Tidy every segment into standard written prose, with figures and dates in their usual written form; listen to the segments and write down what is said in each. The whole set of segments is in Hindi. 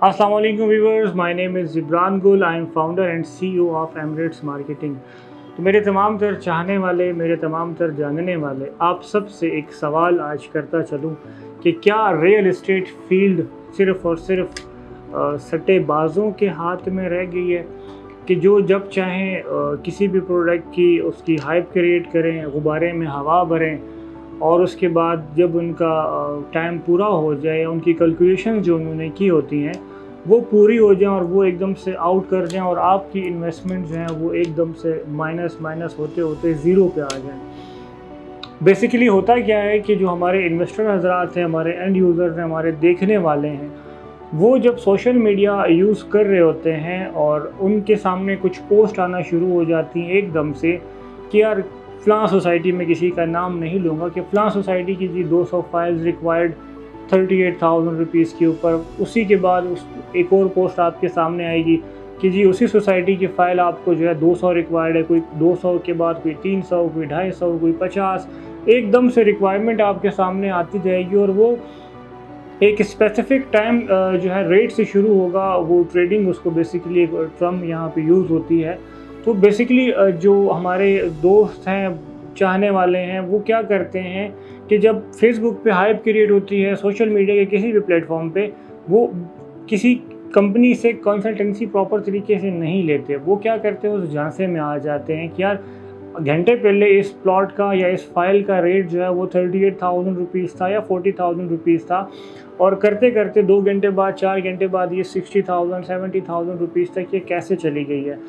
Assalamu alaikum viewers, my name is Zibran Gul, I am founder and CEO of Emirates Marketing। तो मेरे तमाम तर चाहने वाले, मेरे तमाम तर जानने वाले, आप सब से एक सवाल आज करता चलूँ कि क्या रियल इस्टेट फील्ड सिर्फ़ और सिर्फ सट्टेबाज़ों के हाथ में रह गई है कि जो जब चाहें किसी भी प्रोडक्ट की उसकी हाइप क्रिएट करें, गुब्बारे में हवा भरें और उसके बाद जब उनका टाइम पूरा हो जाए, उनकी कैलकुलेशन जो उन्होंने की होती हैं वो पूरी हो जाएं और वो एकदम से आउट कर जाएं और आपकी इन्वेस्टमेंट जो है वो एकदम से माइनस होते होते ज़ीरो पे आ जाएं। बेसिकली होता क्या है कि जो हमारे इन्वेस्टर हजरात हैं, हमारे एंड यूज़र्स हैं, हमारे देखने वाले हैं, वो जब सोशल मीडिया यूज़ कर रहे होते हैं और उनके सामने कुछ पोस्ट आना शुरू हो जाती हैं एकदम से कि यार फ़लाँ सोसाइटी में, किसी का नाम नहीं लूँगा, कि फ़लाँ सोसाइटी की जी 200 फाइल्स रिक्वायर्ड 38,000 रुपीज़ के ऊपर। उसी के बाद उस एक और पोस्ट आपके सामने आएगी कि जी उसी सोसाइटी की फ़ाइल आपको जो है 200 रिक्वायर्ड है, कोई 200 के बाद कोई 300, कोई 250, कोई 50, एकदम से रिक्वायरमेंट आपके सामने आती जाएगी और वो एक स्पेसिफिक टाइम जो है रेट से शुरू होगा। वो ट्रेडिंग, उसको बेसिकली एक टर्म यहाँ पे यूज़ होती है। तो बेसिकली जो हमारे दोस्त हैं, चाहने वाले हैं, वो क्या करते हैं कि जब फेसबुक पे हाइप क्रिएट होती है, सोशल मीडिया के किसी भी प्लेटफॉर्म पे, वो किसी कंपनी से कंसल्टेंसी प्रॉपर तरीके से नहीं लेते। वो क्या करते हैं, उस झांसे में आ जाते हैं कि यार घंटे पहले इस प्लॉट का या इस फाइल का रेट जो है वो 38,000 रुपीज़ था या 40,000 रुपीज़ था, और करते करते 2 घंटे बाद, 4 घंटे बाद ये 60,000 70,000 रुपीज़ तक ये कैसे चली गई है।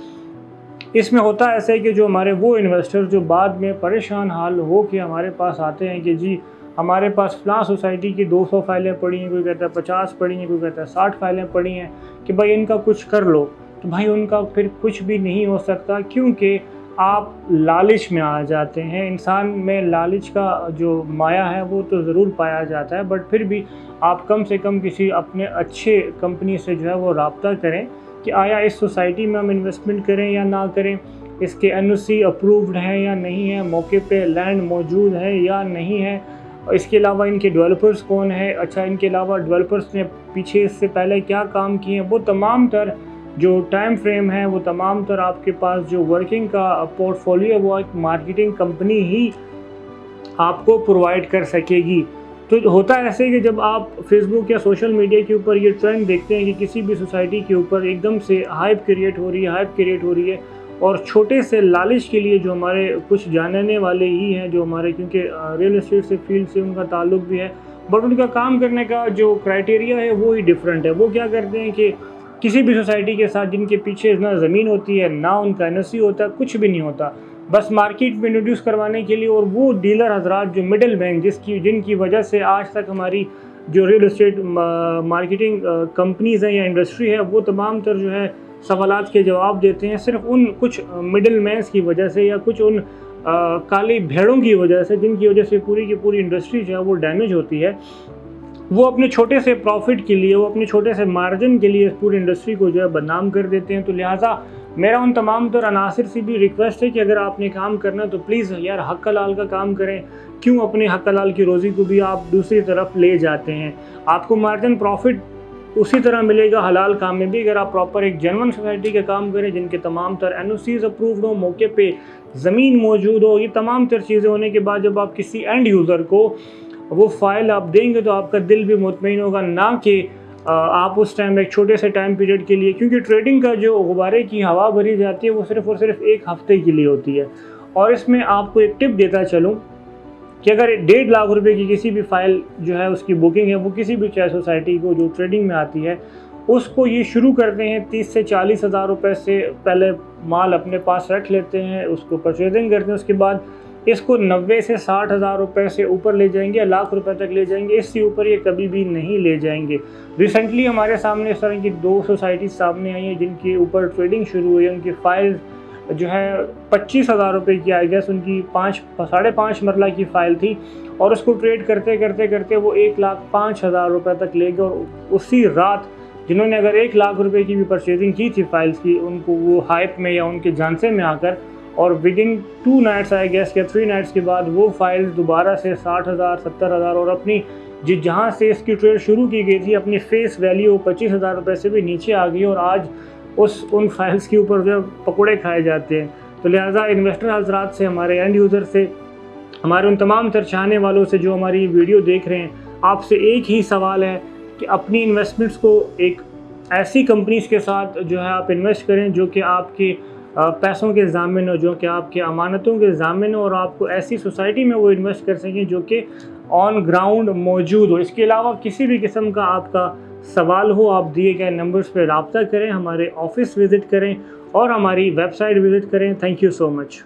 इसमें होता ऐसा है कि जो हमारे वो इन्वेस्टर जो बाद में परेशान हाल हो के हमारे पास आते हैं कि जी हमारे पास फ़लाँ सोसाइटी की 200 फाइलें पड़ी हैं, कोई कहता है 50 पड़ी हैं, कोई कहता है 60 फाइलें पड़ी हैं, कि भाई इनका कुछ कर लो, तो भाई उनका फिर कुछ भी नहीं हो सकता, क्योंकि आप लालच में आ जाते हैं। इंसान में लालच का जो माया है वो तो ज़रूर पाया जाता है, बट फिर भी आप कम से कम किसी अपने अच्छे कंपनी से जो है वो रब्ता करें कि आया इस सोसाइटी में हम इन्वेस्टमेंट करें या ना करें, इसके एनओसी अप्रूव्ड हैं या नहीं है, मौके पे लैंड मौजूद है या नहीं है, और इसके अलावा इनके डेवलपर्स कौन है, अच्छा इनके अलावा डेवलपर्स ने पीछे इससे पहले क्या काम किए हैं, वो तमाम तर जो टाइम फ्रेम है, वो तमाम तर आपके पास जो वर्किंग का पोर्टफोलियो है वो एक मार्केटिंग कंपनी ही आपको प्रोवाइड कर सकेगी। तो होता है ऐसे कि जब आप फेसबुक या सोशल मीडिया के ऊपर ये ट्रेंड देखते हैं कि किसी भी सोसाइटी के ऊपर एकदम से हाइप क्रिएट हो रही है और छोटे से लालच के लिए जो हमारे कुछ जानने वाले ही हैं, जो हमारे, क्योंकि रियल एस्टेट से फील्ड से उनका ताल्लुक भी है, बट उनका काम करने का जो क्राइटेरिया है वो ही डिफरेंट है। वो क्या करते हैं कि किसी भी सोसाइटी के साथ जिनके पीछे ना ज़मीन होती है, ना उनका एनओसी होता, कुछ भी नहीं होता, बस मार्केट में इंट्रोड्यूस करवाने के लिए, और वो डीलर हजरात जो मिडिल मैन जिनकी वजह से आज तक हमारी जो रियल एस्टेट मार्केटिंग कंपनीज़ हैं या इंडस्ट्री है, वो तमाम तर जो है सवालात के जवाब देते हैं सिर्फ उन कुछ मिडिल मैन्स की वजह से या कुछ उन काली भेड़ों की वजह से, जिनकी वजह से पूरी की पूरी इंडस्ट्री जो है वो डैमेज होती है। वो अपने छोटे से प्रॉफिट के लिए, वो अपने छोटे से मार्जिन के लिए पूरी इंडस्ट्री को जो है बदनाम कर देते हैं। तो लिहाजा मेरा उन तमाम तर अनासिर से भी रिक्वेस्ट है कि अगर आपने काम करना तो प्लीज़ यार हक हलाल का काम करें। क्यों अपने हक हलाल की रोज़ी को भी आप दूसरी तरफ ले जाते हैं? आपको मार्जिन प्रॉफिट उसी तरह मिलेगा हलाल काम में भी, अगर आप प्रॉपर एक जेन्युइन सोसाइटी का काम करें, जिनके तमाम तर एनओसीज अप्रूव्ड हो, मौके पे ज़मीन मौजूद हो, ये तमाम तर चीज़ें होने के बाद जब आप किसी एंड यूज़र को वो फाइल आप देंगे तो आपका दिल भी मुतमईन होगा, ना कि आप उस टाइम एक छोटे से टाइम पीरियड के लिए, क्योंकि ट्रेडिंग का जो गुब्बारे की हवा भरी जाती है वो सिर्फ़ और सिर्फ एक हफ़्ते के लिए होती है। और इसमें आपको एक टिप देता चलूँ कि अगर 1.5 लाख रुपए की किसी भी फ़ाइल जो है उसकी बुकिंग है, वो किसी भी चाहे सोसाइटी को जो ट्रेडिंग में आती है, उसको ये शुरू करते हैं 30 से 40 हज़ार रुपये से, पहले माल अपने पास रख लेते हैं, उसको परचेजिंग करते हैं, उसके बाद इसको 90 से 60 हज़ार रुपये से ऊपर ले जाएंगे, लाख रुपए तक ले जाएंगे, इससे ऊपर ये कभी भी नहीं ले जाएंगे। रिसेंटली हमारे सामने इस तरह की 2 सोसाइटी सामने आई हैं जिनके ऊपर ट्रेडिंग शुरू हुई है। उनकी फ़ाइल जो है 25,000 रुपये की, आई गेस उनकी 5.5 मरला की फ़ाइल थी, और उसको ट्रेड करते करते करते वो 1,05,000 रुपये तक ले गए। और उसी रात जिन्होंने अगर 1 लाख रुपए की भी परचेजिंग की थी फाइल्स की, उनको वो हाइप में या उनके झांसे में आकर, और विदिन 2 नाइट्स आई गेस या 3 नाइट्स के बाद वो फाइल्स दोबारा से 60,000 70,000 और अपनी जहाँ से इसकी ट्रेड शुरू की गई थी अपनी फेस वैल्यू 25,000 रुपये से भी नीचे आ गई और आज उन फाइल्स के ऊपर जो पकौड़े खाए जाते हैं। तो लिहाजा इन्वेस्टर हजरात से, हमारे एंड यूज़र से, हमारे उन तमाम तर चाहने वालों से जो हमारी वीडियो देख रहे हैं, आपसे एक ही सवाल है कि अपनी इन्वेस्टमेंट्स को एक ऐसी कंपनीज़ के साथ जो है आप इन्वेस्ट करें जो कि आपके पैसों के ज़ामिन हो, जो कि आपके अमानतों के ज़ामिन हो, और आपको ऐसी सोसाइटी में वो इन्वेस्ट कर सकें जो कि ऑन ग्राउंड मौजूद हो। इसके अलावा किसी भी किस्म का आपका सवाल हो, आप दिए गए नंबर्स पर रब्ता करें, हमारे ऑफिस विज़िट करें और हमारी वेबसाइट विज़िट करें। Thank you so much.